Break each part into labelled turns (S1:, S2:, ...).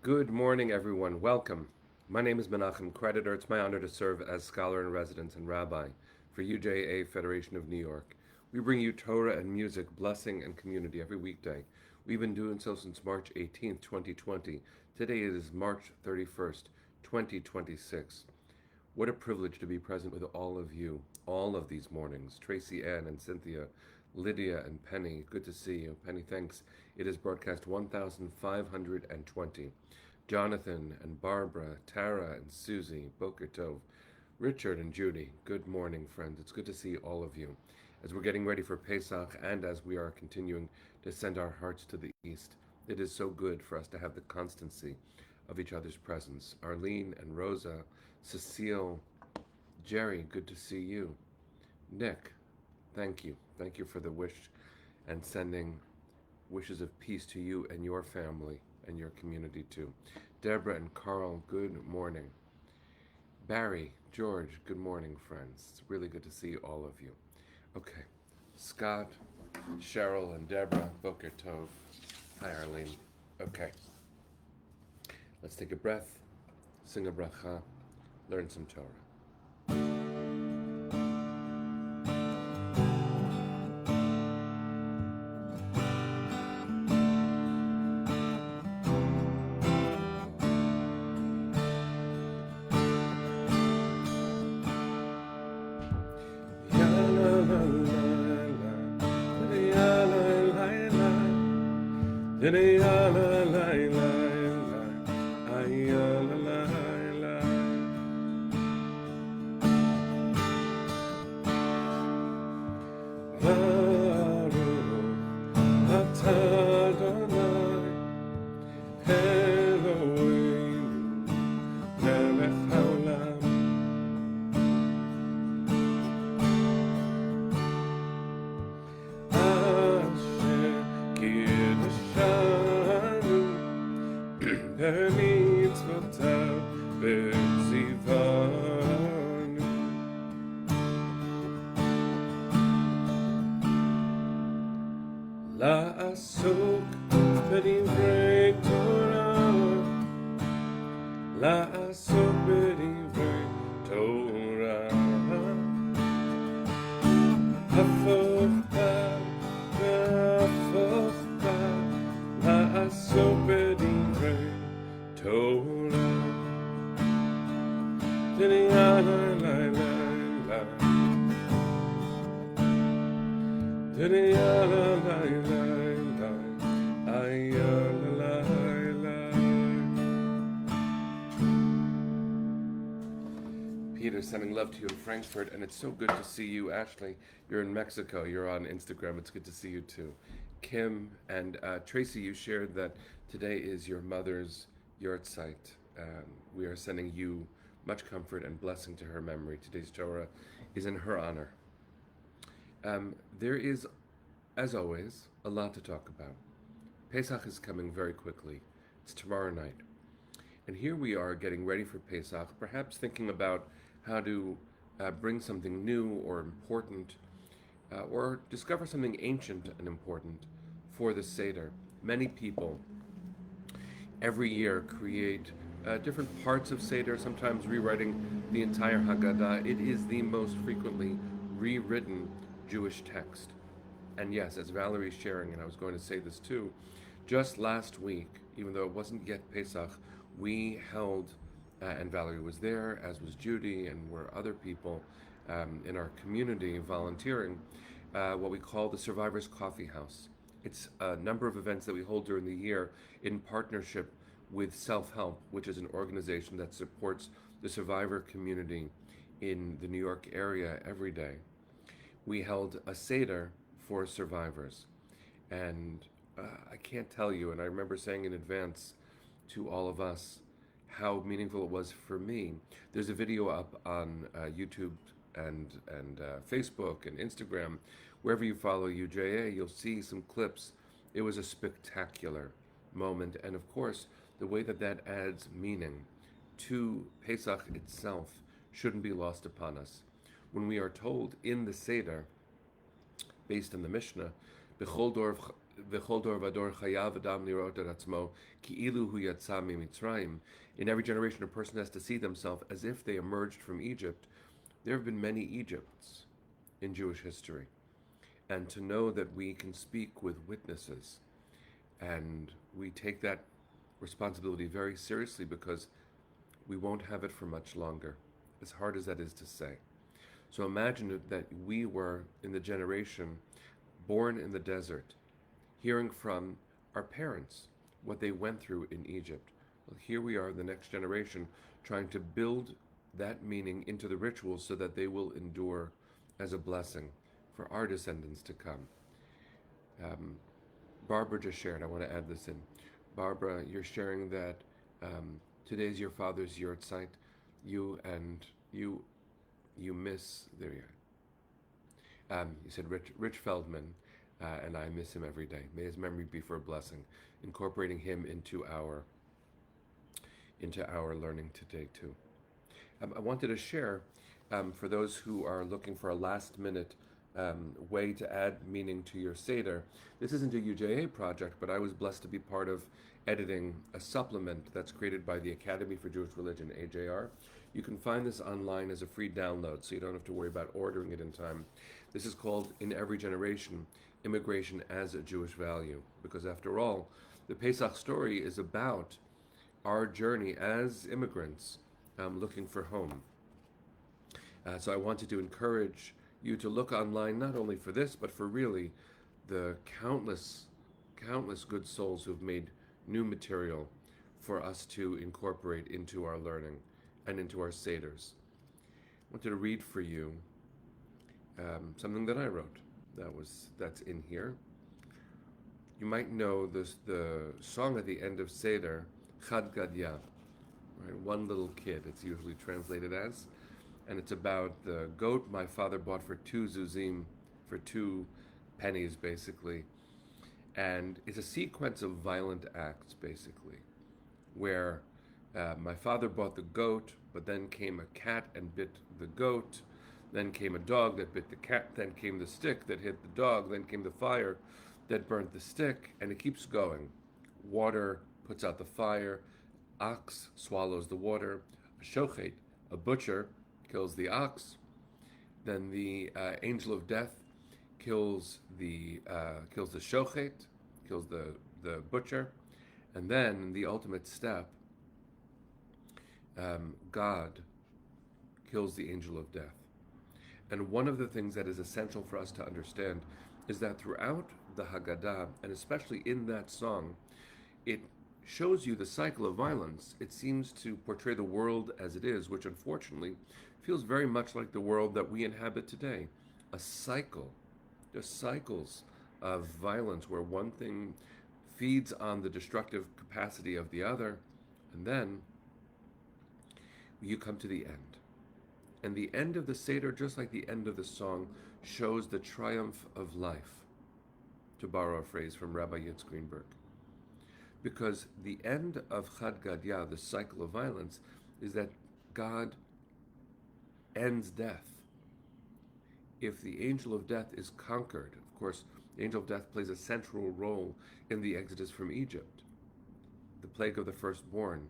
S1: Good morning, everyone. Welcome. My name is Menachem Creditor. It's my honor to serve as scholar in residence and rabbi for UJA Federation of New York. We bring you Torah and music, blessing, and community every weekday. We've been doing so since March 18th, 2020. Today is March 31st, 2026. What a privilege to be present with all of you, all of these mornings. Tracy Ann and Cynthia, Lydia and Penny, good to see you. Penny, thanks. It is broadcast 1520. Jonathan and Barbara, Tara and Susie, Boker Tov, Richard and Judy, good morning, friends. It's good to see all of you. As we're getting ready for Pesach and as we are continuing to send our hearts to the east, it is so good for us to have the constancy of each other's presence. Arlene and Rosa, Cecile, Jerry, good to see you. Nick, thank you. Thank you for the wish and sending wishes of peace to you and your family and your community too. Deborah and Carl, good morning. Barry, George, good morning, friends. It's really good to see all of you. Okay, Scott, Cheryl, and Deborah, Boker Tov. Hi, Arlene. Okay, let's take a breath, sing a bracha, learn some Torah. לעסוק בדברי תורה, לעסוק בדברי תורה, הפוך בה והפוך בה, לעסוק בדברי תורה. דניה לה לה לה לה, Peter, sending love to you in Frankfurt, and it's so good to see you, Ashley. You're in Mexico. You're on Instagram. It's good to see you too. Kim and Tracy, you shared that today is your mother's yahrzeit. We are sending you much comfort and blessing to her memory. Today's Torah is in her honor. There is, as always, a lot to talk about. Pesach is coming very quickly. It's tomorrow night. And here we are getting ready for Pesach, perhaps thinking about how to bring something new or important or discover something ancient and important for the Seder. Many people every year create different parts of Seder, sometimes rewriting the entire Haggadah. It is the most frequently rewritten Jewish text. And yes, as Valerie's sharing, and I was going to say this too, just last week, even though it wasn't yet Pesach, we held, and Valerie was there, as was Judy, and were other people in our community volunteering, what we call the Survivors Coffee House. It's a number of events that we hold during the year in partnership with Self Help, which is an organization that supports the survivor community in the New York area every day. We held a Seder for survivors. And I can't tell you, and I remember saying in advance to all of us how meaningful it was for me. There's a video up on YouTube and Facebook and Instagram. Wherever you follow UJA, you'll see some clips. It was a spectacular moment. And of course, the way that that adds meaning to Pesach itself shouldn't be lost upon us. When we are told in the Seder, based on the Mishnah, B'chol v'chol dor v'dor chayav adam lirot et atzmo ki'ilu hu yatsa mimitzrayim. In every generation, a person has to see themselves as if they emerged from Egypt. There have been many Egypts in Jewish history, and to know that we can speak with witnesses, and we take that responsibility very seriously because we won't have it for much longer, as hard as that is to say. So imagine that we were in the generation born in the desert, hearing from our parents what they went through in Egypt. Well, here we are, the next generation, trying to build that meaning into the rituals so that they will endure as a blessing for our descendants to come. Barbara just shared, I want to add this in. Barbara, you're sharing that today's your father's yahrzeit. You miss, there you are. You said Rich Feldman, and I miss him every day. May his memory be for a blessing, incorporating him into our learning today too. I wanted to share, for those who are looking for a last-minute way to add meaning to your Seder. This isn't a UJA project, but I was blessed to be part of editing a supplement that's created by the Academy for Jewish Religion, AJR. You can find this online as a free download, so you don't have to worry about ordering it in time. This is called In Every Generation, Immigration as a Jewish Value, because after all, the Pesach story is about our journey as immigrants looking for home. So I wanted to encourage you to look online not only for this, but for really the countless good souls who've made new material for us to incorporate into our learning and into our Seders. I wanted to read for you something that I wrote that's in here. You might know the song at the end of Seder, Chad Gadya, right? One little kid, it's usually translated as. And it's about the goat my father bought for 2 zuzim, for 2 pennies, basically. And it's a sequence of violent acts, basically, where my father bought the goat, but then came a cat and bit the goat, then came a dog that bit the cat, then came the stick that hit the dog, then came the fire that burnt the stick, and it keeps going. Water puts out the fire, ox swallows the water, a shochet, a butcher, kills the ox, then the angel of death kills the shochet, kills the butcher, and then the ultimate step, God kills the angel of death. And one of the things that is essential for us to understand is that throughout the Haggadah, and especially in that song, it shows you the cycle of violence. It seems to portray the world as it is, which unfortunately feels very much like the world that we inhabit today. A cycle, just cycles of violence where one thing feeds on the destructive capacity of the other, and then you come to the end. And the end of the Seder, just like the end of the song, shows the triumph of life, to borrow a phrase from Rabbi Yitz Greenberg. Because the end of Chad Gadya, the cycle of violence, is that God ends death. If the angel of death is conquered, of course, the angel of death plays a central role in the exodus from Egypt. The plague of the firstborn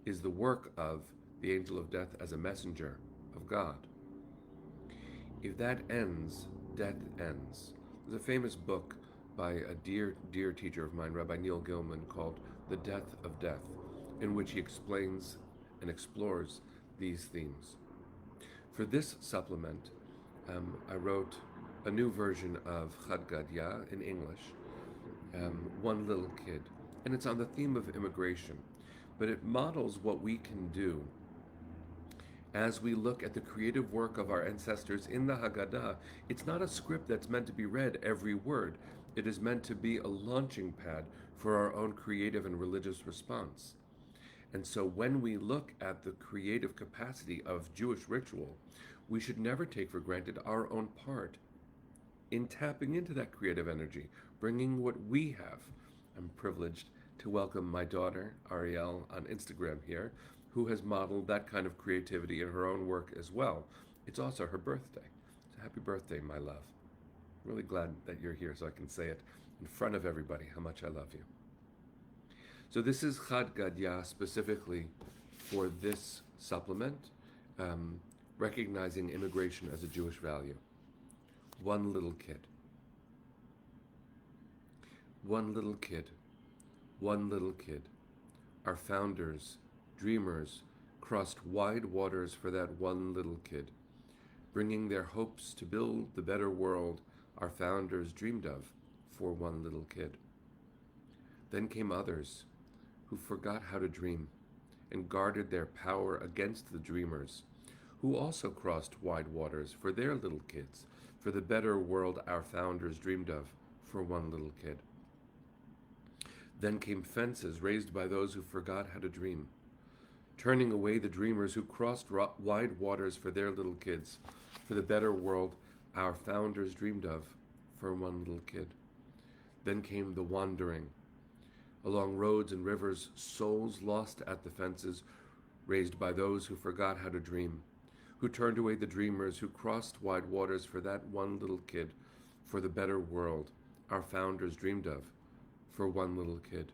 S1: is the work of the angel of death as a messenger of God. If that ends, death ends. There's a famous book by a dear teacher of mine, Rabbi Neil Gilman, called The Death of Death, in which he explains and explores these themes. For this supplement, I wrote a new version of Chad Gadya in English, One Little Kid, and it's on the theme of immigration, but it models what we can do as we look at the creative work of our ancestors in the Haggadah. It's not a script that's meant to be read every word. It is meant to be a launching pad for our own creative and religious response. And so when we look at the creative capacity of Jewish ritual, we should never take for granted our own part in tapping into that creative energy, bringing what we have. I'm privileged to welcome my daughter, Ariel, on Instagram here, who has modeled that kind of creativity in her own work as well. It's also her birthday. So happy birthday, my love. Really glad that you're here so I can say it in front of everybody how much I love you. So this is Chad Gadya specifically for this supplement, recognizing immigration as a Jewish value. One little kid. One little kid. One little kid. Our founders, dreamers, crossed wide waters for that one little kid, bringing their hopes to build the better world our founders dreamed of for one little kid. Then came others who forgot how to dream and guarded their power against the dreamers, who also crossed wide waters for their little kids, for the better world our founders dreamed of for one little kid. Then came fences raised by those who forgot how to dream, turning away the dreamers who crossed wide waters for their little kids, for the better world our founders dreamed of for one little kid. Then came the wandering, along roads and rivers, souls lost at the fences raised by those who forgot how to dream, who turned away the dreamers who crossed wide waters for that one little kid, for the better world our founders dreamed of for one little kid.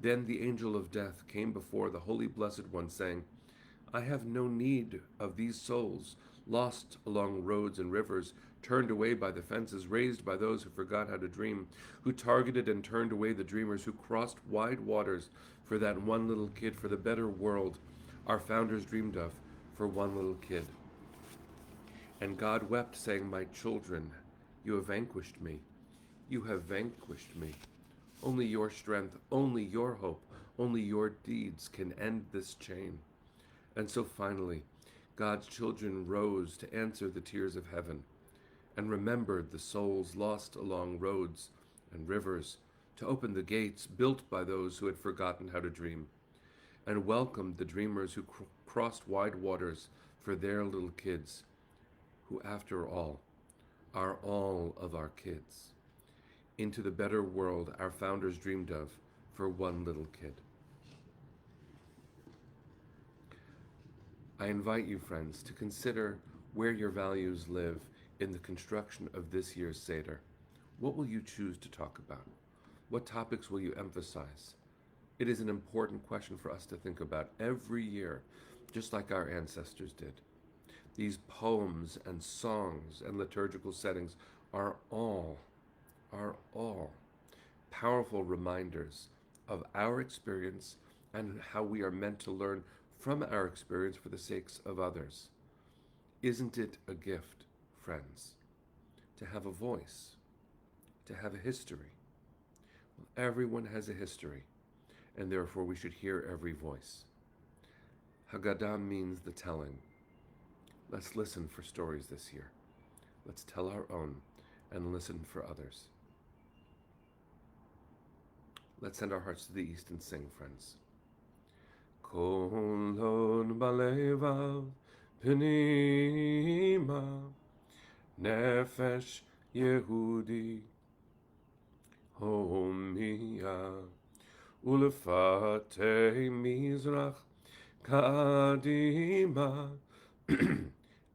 S1: Then the angel of death came before the Holy Blessed One, saying, I have no need of these souls lost along roads and rivers, turned away by the fences raised by those who forgot how to dream, who targeted and turned away the dreamers who crossed wide waters for that one little kid, for the better world our founders dreamed of for one little kid. And God wept, saying, My children, you have vanquished me. You have vanquished me. Only your strength, only your hope, only your deeds can end this chain. And so finally, God's children rose to answer the tears of heaven, and remembered the souls lost along roads and rivers, to open the gates built by those who had forgotten how to dream, and welcomed the dreamers who crossed wide waters for their little kids, who after all are all of our kids, into the better world our founders dreamed of for one little kid. I invite you, friends, to consider where your values live in the construction of this year's Seder. What will you choose to talk about? What topics will you emphasize? It is an important question for us to think about every year, just like our ancestors did. These poems and songs and liturgical settings are all powerful reminders of our experience and how we are meant to learn from our experience for the sakes of others. Isn't it a gift, friends, to have a voice, to have a history? Well, everyone has a history, and therefore we should hear every voice. Haggadah means the telling. Let's listen for stories this year. Let's tell our own and listen for others. Let's send our hearts to the east and sing, friends. Kolon balevav pnima nefesh Yehudi homiya ulfatei mizrach kadima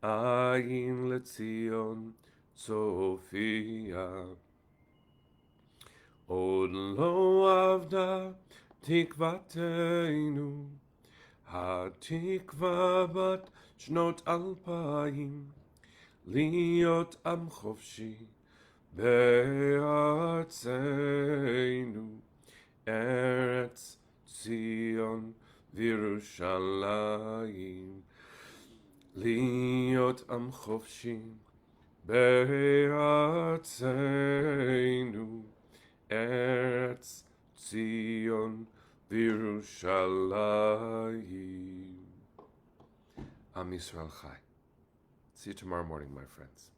S1: ayin letzion Sophia. Od lo avda tikvateinu, hatikva bat shnot alpayim, liot am chofshi be'artzeinu, Eretz Zion v'Yerushalayim, liot am chofshi be'artzeinu, Eretz Zion v'Yerushalayim. Am Yisrael Chai. See you tomorrow morning, my friends.